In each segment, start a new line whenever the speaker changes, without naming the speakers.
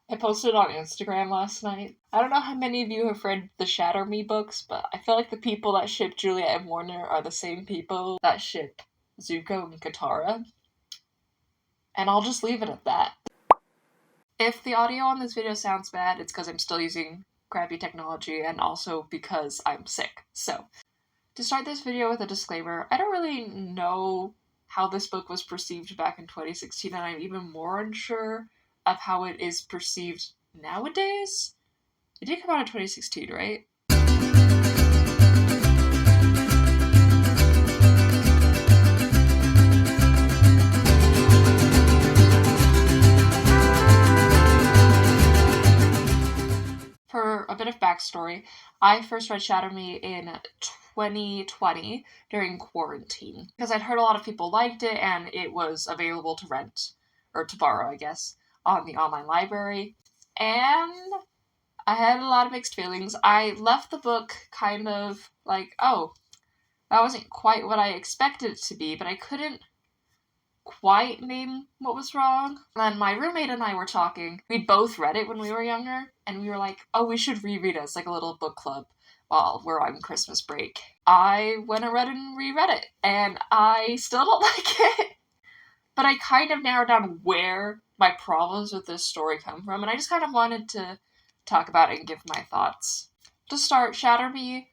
I posted on Instagram last night. I don't know how many of you have read the Shatter Me books, but I feel like the people that ship Juliet and Warner are the same people that ship Zuko and Katara. And I'll just leave it at that. If the audio on this video sounds bad, it's because I'm still using crappy technology and also because I'm sick. So, to start this video with a disclaimer, I don't really know how this book was perceived back in 2016, and I'm even more unsure of how it is perceived nowadays. It did come out in 2016, right? For a bit of backstory, I first read Shatter Me in 2020 during quarantine because I'd heard a lot of people liked it and it was available to rent, or to borrow, I guess, on the online library. And I had a lot of mixed feelings. I left the book kind of like, oh, that wasn't quite what I expected it to be, but I couldn't quite name what was wrong. And then my roommate and I were talking. We both read it when we were younger, and we were like, oh, we should reread it as like a little book club while we're on Christmas break. I went and read and reread it, and I still don't like it. But I kind of narrowed down where my problems with this story come from, and I just kind of wanted to talk about it and give my thoughts. To start, Shatter Me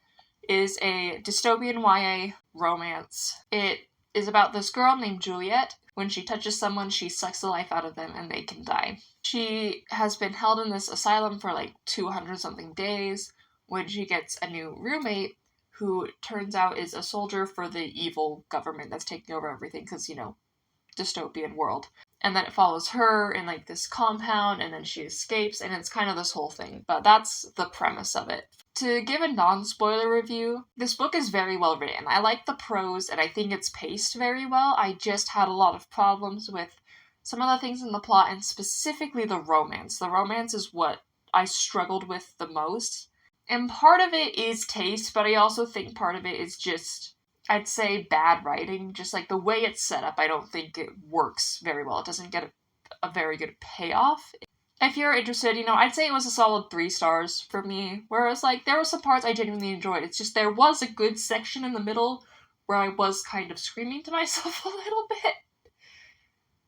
is a dystopian YA romance. It is about this girl named Juliet. When she touches someone, she sucks the life out of them and they can die. She has been held in this asylum for like 200-something days when she gets a new roommate who turns out is a soldier for the evil government that's taking over everything because, you know, dystopian world. And then it follows her in like this compound and then she escapes and it's kind of this whole thing. But that's the premise of it. To give a non-spoiler review, this book is very well written. I like the prose and I think it's paced very well. I just had a lot of problems with some of the things in the plot and specifically the romance. The romance is what I struggled with the most. And part of it is taste, but I also think part of it is just, I'd say, bad writing. Just like the way it's set up, I don't think it works very well. It doesn't get a very good payoff. If you're interested, you know, I'd say it was a solid 3 stars for me. Whereas, like, there were some parts I genuinely enjoyed. It's just there was a good section in the middle where I was kind of screaming to myself a little bit.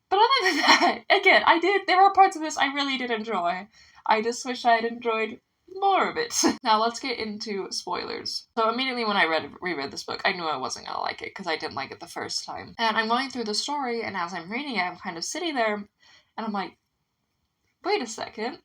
But other than that, again, there were parts of this I really did enjoy. I just wish I had enjoyed more of it. Now let's get into spoilers. So immediately when I reread this book, I knew I wasn't gonna like it because I didn't like it the first time. And I'm going through the story, and as I'm reading it, I'm kind of sitting there, and I'm like, wait a second,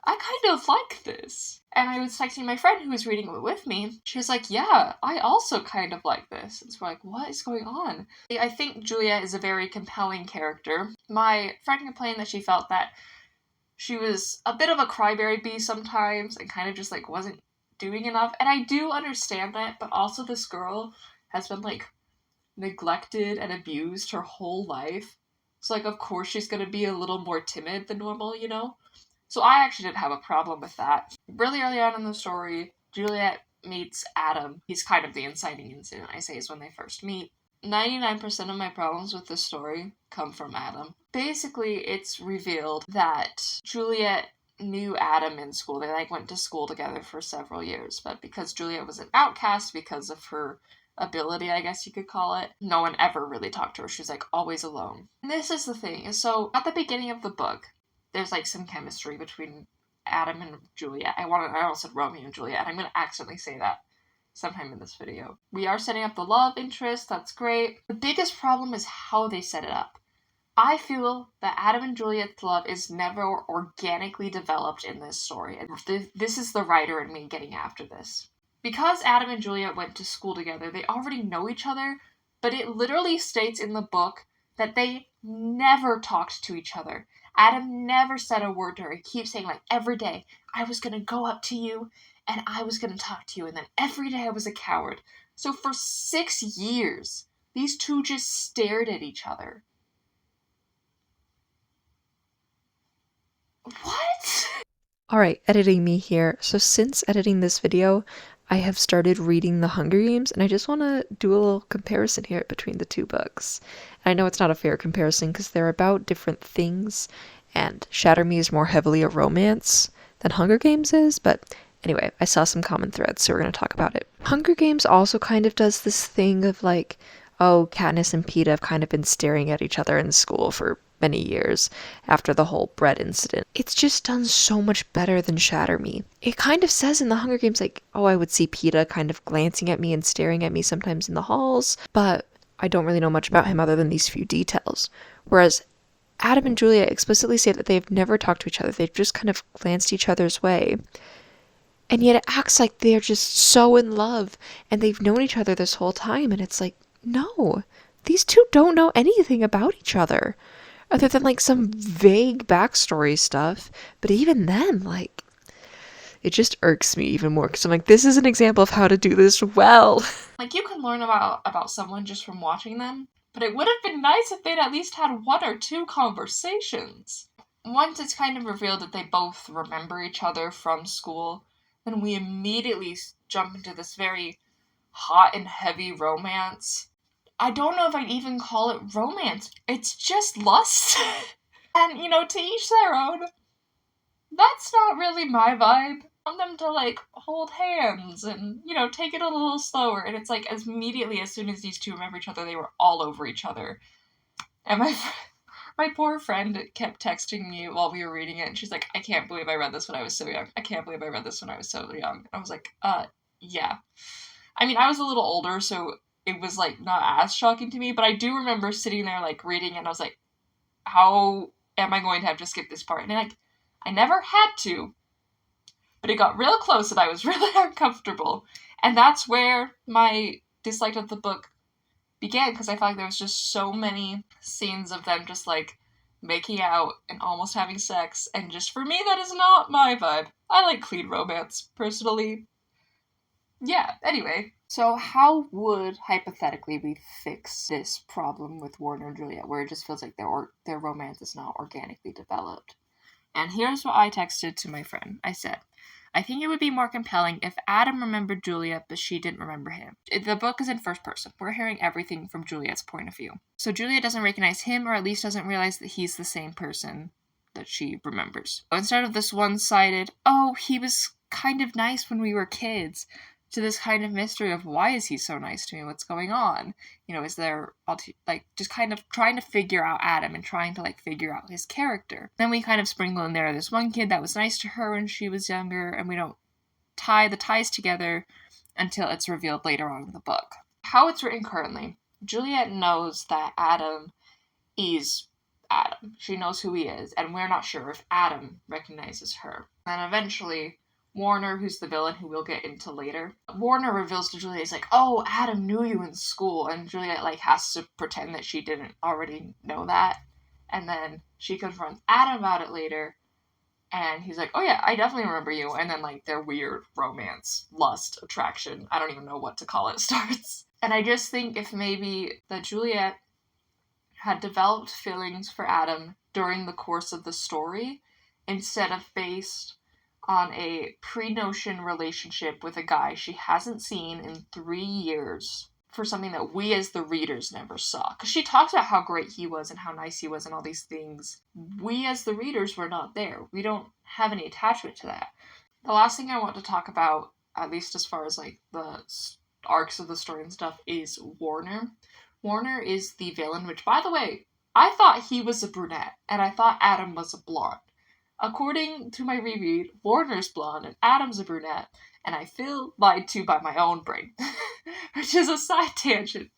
I kind of like this. And I was texting my friend who was reading it with me. She was like, yeah, I also kind of like this. And so we're like, what is going on? I think Juliet is a very compelling character. My friend complained that she felt that she was a bit of a crybaby bee sometimes and kind of just like wasn't doing enough. And I do understand that, but also this girl has been like neglected and abused her whole life. So, like, of course she's going to be a little more timid than normal, you know? So I actually didn't have a problem with that. Really early on in the story, Juliet meets Adam. He's kind of the inciting incident, I say, is when they first meet. 99% of my problems with this story come from Adam. Basically, it's revealed that Juliet knew Adam in school. They, like, went to school together for several years. But because Juliet was an outcast because of her ability, I guess you could call it, no one ever really talked to her. She's like always alone. And this is the thing. So at the beginning of the book, there's like some chemistry between Adam and Juliet. I almost said Romeo and Juliet, and I'm gonna accidentally say that sometime in this video. We are setting up the love interest, that's great. The biggest problem is how they set it up. I feel that Adam and Juliet's love is never organically developed in this story, and this is the writer in me getting after this. Because Adam and Juliet went to school together, they already know each other, but it literally states in the book that they never talked to each other. Adam never said a word to her. He keeps saying, like, every day, I was gonna go up to you, and I was gonna talk to you, and then every day I was a coward. So for 6 years, these two just stared at each other. What?
Alright, editing me here. So since editing this video, I have started reading The Hunger Games, and I just want to do a little comparison here between the two books. And I know it's not a fair comparison because they're about different things, and Shatter Me is more heavily a romance than Hunger Games is, but anyway, I saw some common threads, so we're going to talk about it. Hunger Games also kind of does this thing of like, oh, Katniss and Peeta have kind of been staring at each other in school for many years after the whole bread incident. It's just done so much better than Shatter Me. It kind of says in the Hunger Games, like, oh, I would see Peeta kind of glancing at me and staring at me sometimes in the halls, but I don't really know much about him other than these few details. Whereas Adam and Julia explicitly say that they've never talked to each other. They've just kind of glanced each other's way. And yet it acts like they're just so in love and they've known each other this whole time. And it's like, no, these two don't know anything about each other other than like some vague backstory stuff. But even then, like, it just irks me even more because I'm like, this is an example of how to do this well.
Like, you can learn about someone just from watching them, but it would have been nice if they'd at least had one or two conversations. Once it's kind of revealed that they both remember each other from school, then we immediately jump into this very hot and heavy romance. I don't know if I'd even call it romance. It's just lust. And, to each their own. That's not really my vibe. I want them to, like, hold hands and, take it a little slower. And it's like, as immediately as soon as these two remember each other, they were all over each other. And my poor friend kept texting me while we were reading it, and she's like, I can't believe I read this when I was so young. I can't believe I read this when I was so young. And I was like, yeah. I mean, I was a little older, so it was, like, not as shocking to me, but I do remember sitting there, like, reading it, and I was like, how am I going to have to skip this part? And, like, I never had to, but it got real close and I was really uncomfortable. And that's where my dislike of the book began, because I felt like there was just so many scenes of them just, like, making out and almost having sex, and just for me, that is not my vibe. I like clean romance, personally. Yeah, anyway. So how would, hypothetically, we fix this problem with Warner and Juliet, where it just feels like their romance is not organically developed? And here's what I texted to my friend. I said, I think it would be more compelling if Adam remembered Juliet, but she didn't remember him. The book is in first person. We're hearing everything from Juliet's point of view. So Juliet doesn't recognize him, or at least doesn't realize that he's the same person that she remembers. Instead of this one-sided, oh, he was kind of nice when we were kids, to this kind of mystery of why is he so nice to me? What's going on? Is there, like, just kind of trying to figure out Adam and trying to, like, figure out his character. Then we kind of sprinkle in there this one kid that was nice to her when she was younger, and we don't tie the ties together until it's revealed later on in the book. How it's written currently, Juliet knows that Adam is Adam. She knows who he is, and we're not sure if Adam recognizes her. And eventually, Warner, who's the villain, who we'll get into later, Warner reveals to Juliet, he's like, oh, Adam knew you in school, and Juliet, like, has to pretend that she didn't already know that, and then she confronts Adam about it later, and he's like, oh yeah, I definitely remember you, and then, like, their weird romance, lust, attraction, I don't even know what to call it, starts. And I just think if maybe that Juliet had developed feelings for Adam during the course of the story, instead of based on a pre-notion relationship with a guy she hasn't seen in 3 years, for something that we as the readers never saw. Because she talks about how great he was and how nice he was and all these things. We as the readers were not there. We don't have any attachment to that. The last thing I want to talk about, at least as far as, like, the arcs of the story and stuff, is Warner. Warner is the villain, which, by the way, I thought he was a brunette, and I thought Adam was a blonde. According to my reread, Warner's blonde and Adam's a brunette, and I feel lied to by my own brain, which is a side tangent,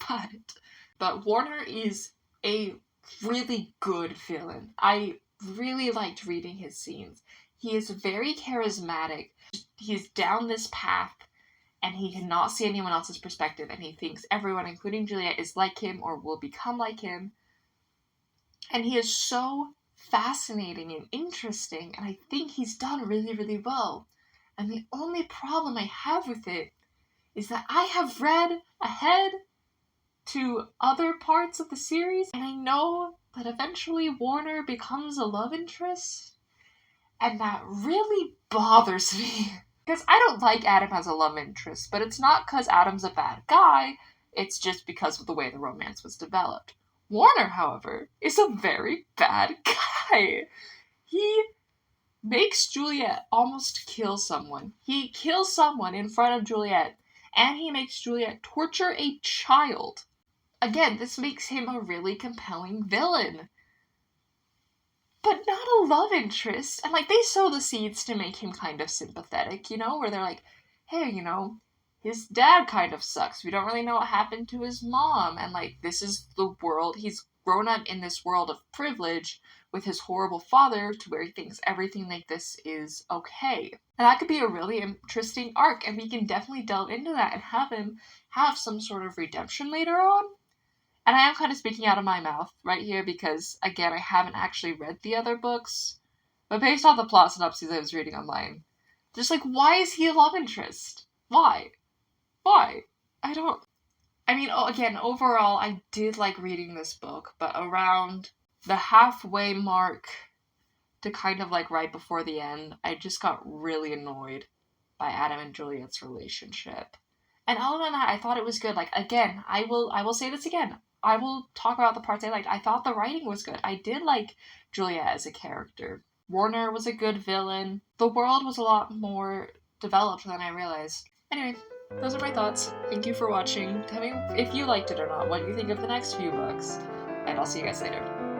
but Warner is a really good villain. I really liked reading his scenes. He is very charismatic. He's down this path, and he cannot see anyone else's perspective, and he thinks everyone, including Juliet, is like him or will become like him. And he is so fascinating and interesting, and I think he's done really, really well. And the only problem I have with it is that I have read ahead to other parts of the series, and I know that eventually Warner becomes a love interest, and that really bothers me. Because I don't like Adam as a love interest, but it's not because Adam's a bad guy, it's just because of the way the romance was developed. Warner, however, is a very bad guy. He makes Juliet almost kill someone. He kills someone in front of Juliet, and he makes Juliet torture a child. Again, this makes him a really compelling villain. But not a love interest. And like they sow the seeds to make him kind of sympathetic, where they're like, hey, his dad kind of sucks. We don't really know what happened to his mom. And like this is the world. He's grown up in this world of privilege with his horrible father to where he thinks everything like this is okay. And that could be a really interesting arc, and we can definitely delve into that and have him have some sort of redemption later on. And I am kind of speaking out of my mouth right here because, again, I haven't actually read the other books. But based on the plot synopses I was reading online, just like, why is he a love interest? Why? Why? I don't. I mean, again, overall, I did like reading this book, but around the halfway mark to kind of like right before the end, I just got really annoyed by Adam and Juliet's relationship. And other than that, I thought it was good. Like again, I will say this again. I will talk about the parts I liked. I thought the writing was good. I did like Juliet as a character. Warner was a good villain. The world was a lot more developed than I realized. Anyway, those are my thoughts. Thank you for watching. Tell me if you liked it or not. What do you think of the next few books? And I'll see you guys later.